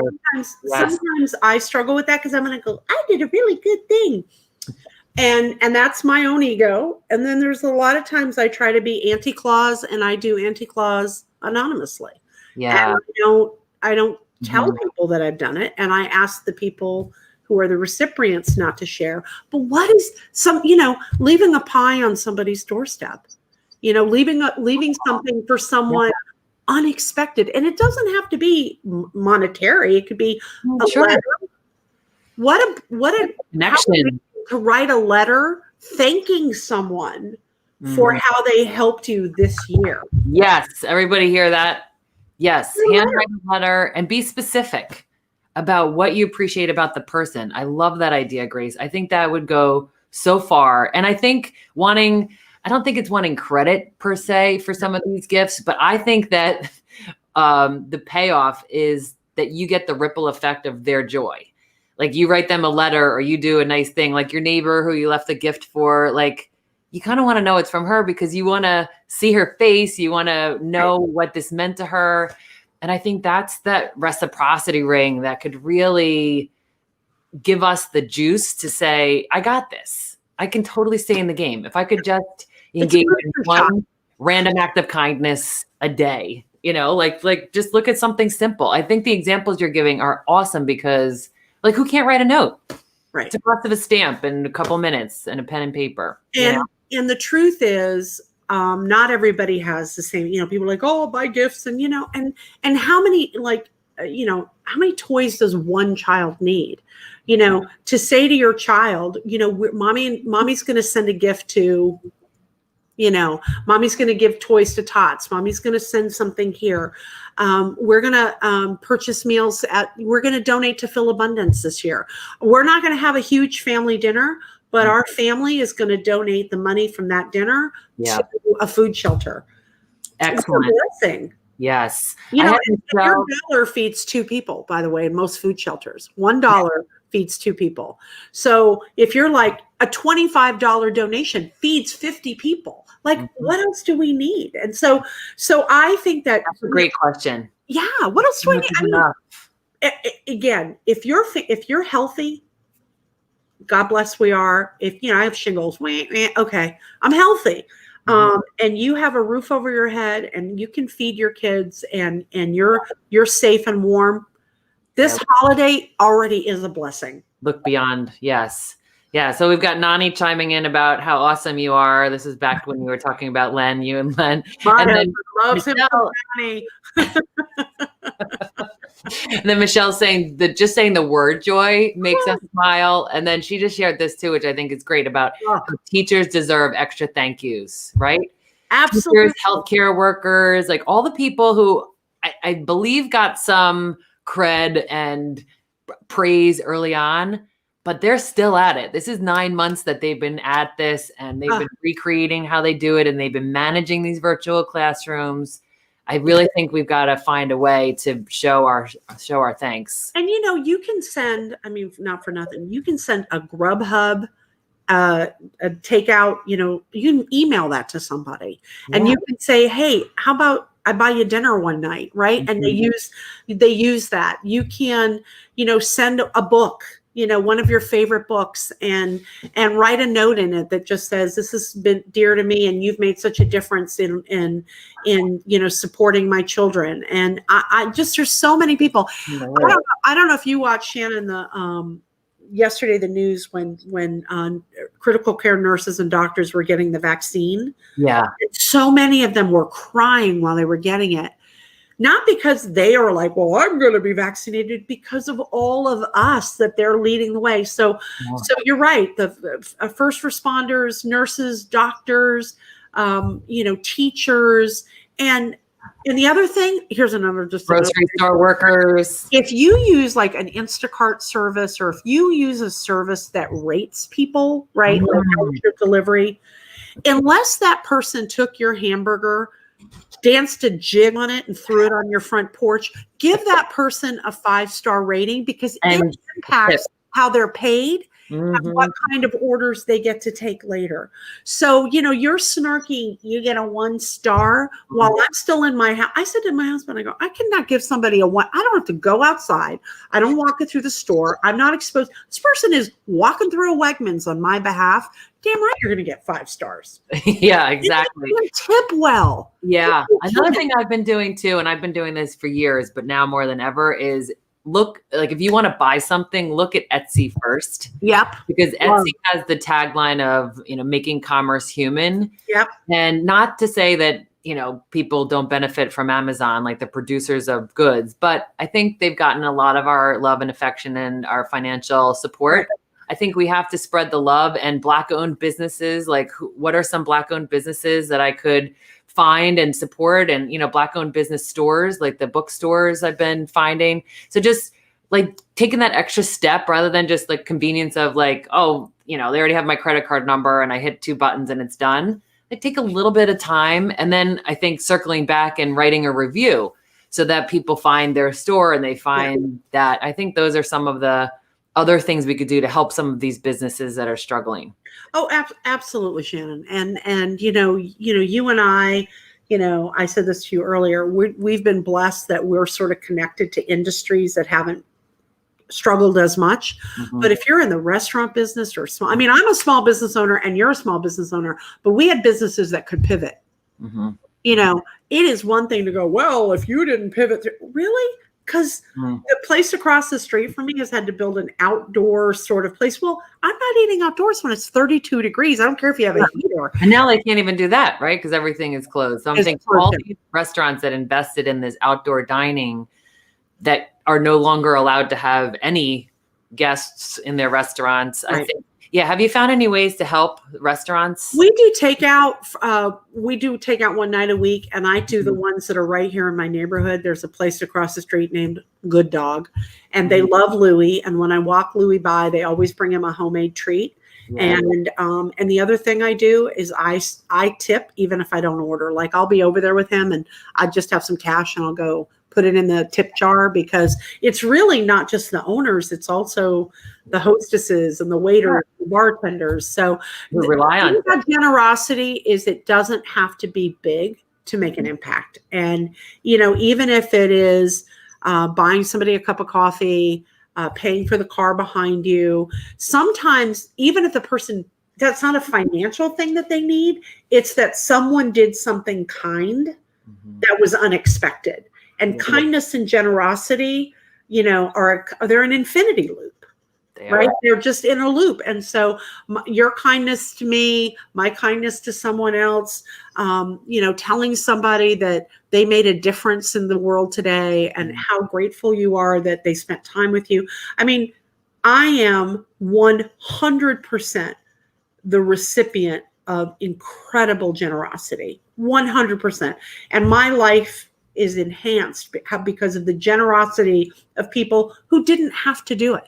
sometimes I struggle with that, because I'm going to go, I did a really good thing. And that's my own ego. And then there's a lot of times I try to be anti-clause, and I do anti-clause anonymously. Yeah. And I don't tell people that I've done it. And I ask the people who are the recipients not to share. But what is leaving a pie on somebody's doorstep, you know, leaving something for someone unexpected. And it doesn't have to be monetary. It could be a letter. What a connection to write a letter thanking someone for how they helped you this year. Yes. Everybody hear that? Yes. Handwrite a letter and be specific about what you appreciate about the person. I love that idea, Grace. I think that would go so far. And I think I don't think it's wanting credit per se for some of these gifts, but I think that the payoff is that you get the ripple effect of their joy. Like you write them a letter or you do a nice thing, like your neighbor who you left the gift for, like you kind of want to know it's from her because you want to see her face. You want to know what this meant to her. And I think that's that reciprocity ring that could really give us the juice to say, I got this. I can totally stay in the game. If I could just engage in one random act of kindness a day, you know, like just look at something simple. I think the examples you're giving are awesome because like who can't write a note? Right. It's a cost of a stamp and a couple minutes and a pen and paper. And the truth is, not everybody has the same, you know, people are like, oh, I'll buy gifts. And, you know, and how many, like, you know, how many toys does one child need? You know, to say to your child, you know, mommy's going to send a gift to, you know, mommy's going to give toys to Tots. Mommy's going to send something here. We're going to purchase meals we're going to donate to Phil Abundance this year. We're not going to have a huge family dinner, but our family is going to donate the money from that dinner to a food shelter. Excellent. It's a blessing. Yes. You know, your dollar feeds two people, by the way, in most food shelters. $1 feeds two people. So if you're like a $25 donation feeds 50 people, like what else do we need? And so I think that's a great question. Yeah. What else do I need? I mean, again, if you're healthy, God bless we are. If, you know, I have shingles, okay, I'm healthy. And you have a roof over your head and you can feed your kids and you're safe and warm. This holiday already is a blessing. Look beyond. Yes. Yeah. So we've got Nani chiming in about how awesome you are. This is back when we were talking about Len, you and Len. And then loves Michelle, him, and then Michelle saying just saying the word joy makes us smile. And then she just shared this too, which I think is great about teachers deserve extra thank yous, right? Absolutely. Teachers, healthcare workers, like all the people who I believe got some cred and praise early on, but they're still at it. This is 9 months that they've been at this, and they've been recreating how they do it, and they've been managing these virtual classrooms. I really think we've got to find a way to show our thanks. And you can send, I mean, not for nothing, you can send a Grubhub a takeout, you can email that to somebody, and you can say, hey, how about I buy you dinner one night, right? Mm-hmm. And they use that. You can, send a book, one of your favorite books, and write a note in it that just says, this has been dear to me, and you've made such a difference in supporting my children. And I just, there's so many people. I don't know if you watched, Shannon, yesterday, the news when critical care nurses and doctors were getting the vaccine. Yeah. So many of them were crying while they were getting it. Not because they are like, well, I'm going to be vaccinated, because of all of us that they're leading the way. So you're right. The first responders, nurses, doctors, teachers, and the other thing, here's another, just grocery store workers. If you use like an Instacart service, or if you use a service that rates people, right, like your delivery, unless that person took your hamburger, danced a jig on it, and threw it on your front porch, give that person a 5-star rating, because it impacts how they're paid. Mm-hmm. What kind of orders they get to take later. So, you're snarky, you get a 1 star while I'm still in my house. I said to my husband, I go, I cannot give somebody a 1. I don't have to go outside. I don't walk it through the store. I'm not exposed. This person is walking through a Wegmans on my behalf. Damn right, you're going to get 5 stars. Yeah, exactly. Tip well. Yeah. Another thing I've been doing too, and I've been doing this for years, but now more than ever, is look, like, if you want to buy something, look at Etsy first. Yep. Because Etsy has the tagline of, making commerce human. Yep. And not to say that, people don't benefit from Amazon, like the producers of goods, but I think they've gotten a lot of our love and affection and our financial support. Right. I think we have to spread the love, and Black-owned businesses, like what are some Black-owned businesses that I could find and support, and Black-owned business stores, like the bookstores I've been finding. So just like taking that extra step, rather than just like convenience of like, oh, they already have my credit card number and I hit 2 buttons and it's done. Like, take a little bit of time, and then I think circling back and writing a review so that people find their store and they find that. I think those are some of the other things we could do to help some of these businesses that are struggling. Oh, absolutely, Shannon. And you and I, I said this to you earlier, we've been blessed that we're sort of connected to industries that haven't struggled as much. Mm-hmm. But if you're in the restaurant business or small, I mean, I'm a small business owner and you're a small business owner, but we had businesses that could pivot. Mm-hmm. It is one thing to go, well, if you didn't pivot, really? Because the place across the street from me has had to build an outdoor sort of place. Well, I'm not eating outdoors when it's 32 degrees. I don't care if you have a heater. And now they can't even do that, right? Because everything is closed. So I'm thinking all these restaurants that invested in this outdoor dining that are no longer allowed to have any guests in their restaurants. Right. I think, have you found any ways to help restaurants? We do takeout. We do takeout 1 night a week, and I do the ones that are right here in my neighborhood. There's a place across the street named Good Dog, and they love Louie. And when I walk Louie by, they always bring him a homemade treat. Yeah. And the other thing I do is I tip even if I don't order. Like, I'll be over there with him, and I just have some cash, and I'll go put it in the tip jar, because it's really not just the owners, it's also the hostesses and the waiters, the bartenders. So we rely on that generosity is it doesn't have to be big to make an impact. And, even if it is buying somebody a cup of coffee, paying for the car behind you, sometimes even if the person, that's not a financial thing that they need, it's that someone did something kind that was unexpected. And kindness and generosity, they're an infinity loop, right? They're just in a loop. And so your kindness to me, my kindness to someone else, telling somebody that they made a difference in the world today and how grateful you are that they spent time with you. I mean, I am 100% the recipient of incredible generosity, 100%. And my life is enhanced because of the generosity of people who didn't have to do it,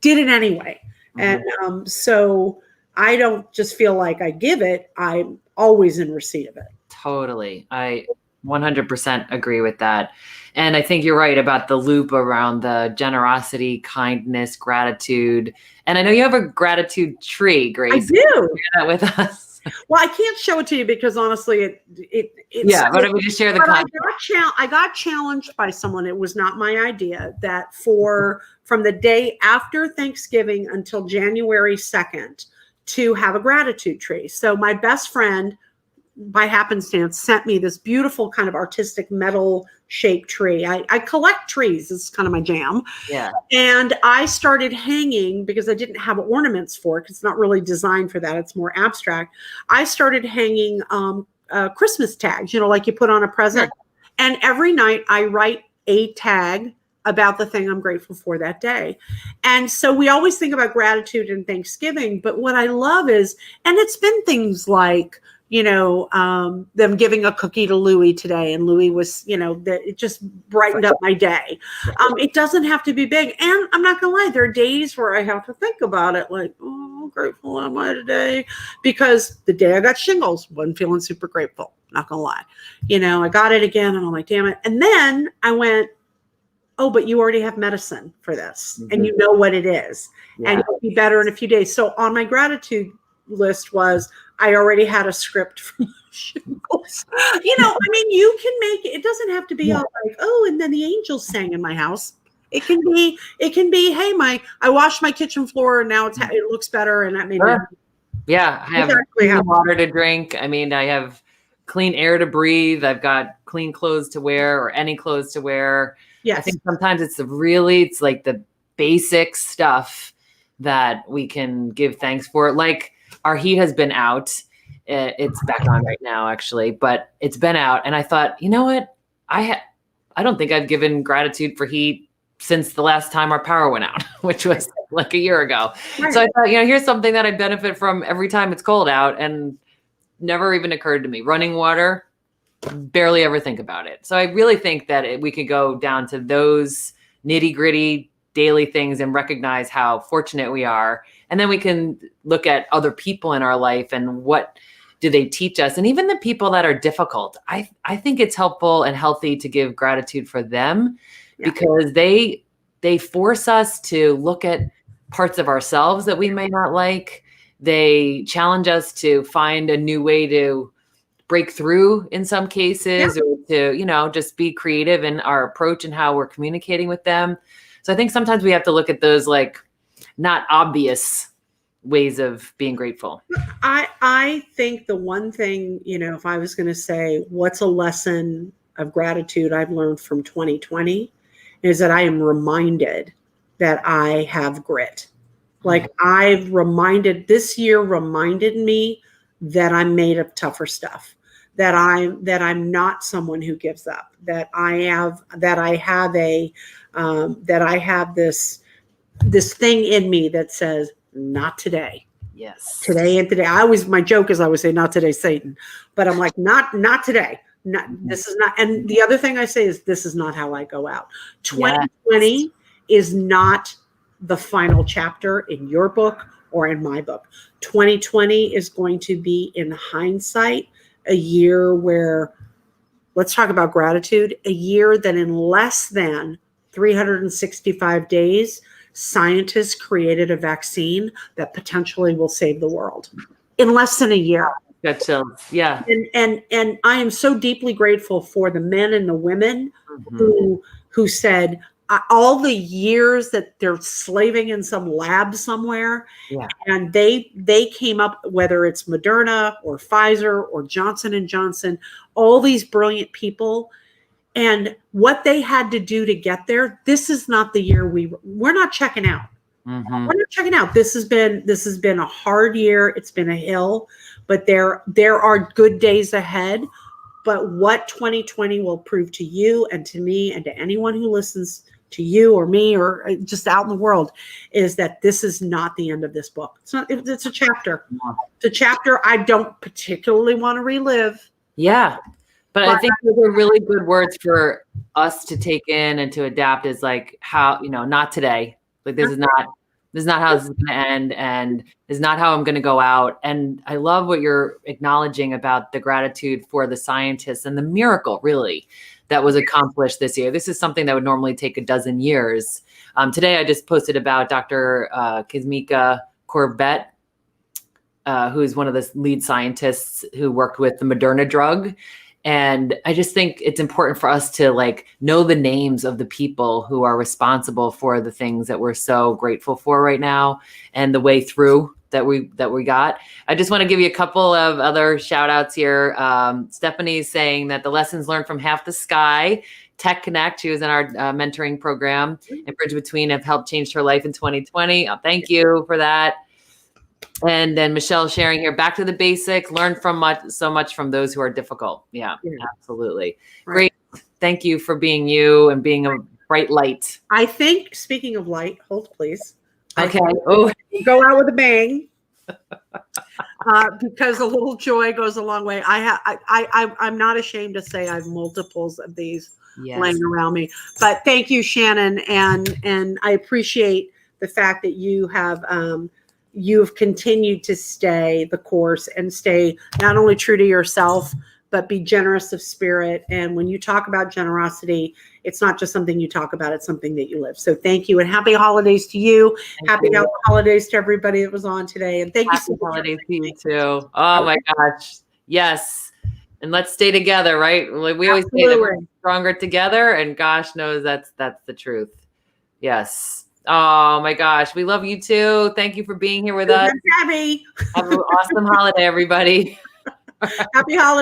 did it anyway. And so I don't just feel like I give it, I'm always in receipt of it. Totally. I 100% agree with that. And I think you're right about the loop around the generosity, kindness, gratitude. And I know you have a gratitude tree, Grace. I do. Share that with us. Well, I can't show it to you because honestly, it's yeah. Why don't we just share the content? I got challenged by someone. It was not my idea that from the day after Thanksgiving until January 2nd to have a gratitude tree. So my best friend, by happenstance, sent me this beautiful kind of artistic metal shaped tree. I collect trees. It's kind of my jam. Yeah. And I started hanging because I didn't have ornaments for it because it's not really designed for that. It's more abstract. I started hanging Christmas tags, like you put on a present. Yeah. And every night I write a tag about the thing I'm grateful for that day. And so we always think about gratitude and Thanksgiving, but what I love is, and it's been things like, them giving a cookie to Louie today. And Louie was, it just brightened up my day. It doesn't have to be big. And I'm not going to lie, there are days where I have to think about it. Like, oh, grateful am I today? Because the day I got shingles, wasn't feeling super grateful. Not going to lie. I got it again and I'm like, damn it. And then I went, oh, but you already have medicine for this. And you know what it is. Yeah. And you'll be better in a few days. So on my gratitude list was, I already had a script for shingles. You can make it doesn't have to be all like, oh, and then the angels sang in my house. It can be, hey, I washed my kitchen floor and now it looks better. And that made me. Yeah. I have clean water to drink. I have clean air to breathe. I've got clean clothes to wear or any clothes to wear. Yes. I think sometimes it's like the basic stuff that we can give thanks for. Like, our heat has been out. It's back on right now, actually, but it's been out. And I thought, you know what? I don't think I've given gratitude for heat since the last time our power went out, which was like a year ago. Right. So I thought, here's something that I benefit from every time it's cold out, and never even occurred to me. Running water, barely ever think about it. So I really think that we could go down to those nitty-gritty daily things and recognize how fortunate we are. And then we can look at other people in our life and what do they teach us? And even the people that are difficult, I think it's helpful and healthy to give gratitude for them because they force us to look at parts of ourselves that we may not like. They challenge us to find a new way to break through in some cases or to, just be creative in our approach and how we're communicating with them. So I think sometimes we have to look at those like not obvious ways of being grateful. I think the one thing, if I was going to say what's a lesson of gratitude I've learned from 2020 is that I am reminded that I have grit. Like this year reminded me that I'm made of tougher stuff, that I'm not someone who gives up, that I have this thing in me that says, not today. Yes. Today and today. My joke is I always say, not today, Satan. But I'm like, not today. This is not. And the other thing I say is, this is not how I go out. 2020 is not the final chapter in your book or in my book. 2020 is going to be, in hindsight, a year where, let's talk about gratitude, a year that in less than 365 days, scientists created a vaccine that potentially will save the world in less than a year. That's yeah. And I am so deeply grateful for the men and the women who said all the years that they're slaving in some lab somewhere, and they came up, whether it's Moderna or Pfizer or Johnson & Johnson, all these brilliant people. And what they had to do to get there, this is not the year we're not checking out. We're not checking out. This has been a hard year. It's been a hill, but there are good days ahead. But what 2020 will prove to you and to me and to anyone who listens to you or me or just out in the world is that this is not the end of this book. It's a chapter. It's a chapter I don't particularly want to relive. Yeah. But I think those are really good words for us to take in and to adapt is like how, not today. Like this is not how this is going to end, and this is not how I'm going to go out. And I love what you're acknowledging about the gratitude for the scientists and the miracle really that was accomplished this year. This is something that would normally take a dozen years. Today I just posted about Dr. Kizmika Corbett, who's one of the lead scientists who worked with the Moderna drug. And I just think it's important for us to like know the names of the people who are responsible for the things that we're so grateful for right now and the way through that we got. I just want to give you a couple of other shout outs here. Stephanie's saying that the lessons learned from Half the Sky, Tech Connect, she was in our mentoring program, and Bridge Between have helped change her life in 2020. Thank you for that. And then Michelle sharing here, back to the basics, learn so much from those who are difficult. Yeah. Absolutely. Right. Great. Thank you for being you and being a bright light. I think, speaking of light, hold please. Okay. Go out with a bang. Because a little joy goes a long way. I'm not ashamed to say I have multiples of these laying around me. But thank you, Shannon. And I appreciate the fact that you have you've continued to stay the course and stay not only true to yourself, but be generous of spirit. And when you talk about generosity, it's not just something you talk about, it's something that you live. So thank you, and happy holidays to you. Happy holidays to everybody that was on today. And thank you so much. Holidays to you too. Oh my gosh. Yes. And let's stay together, right? Like we always say that we're stronger together, and gosh knows that's the truth. Yes. Oh my gosh. We love you too. Thank you for being here with us. Happy. Have an awesome holiday, everybody. Happy holidays.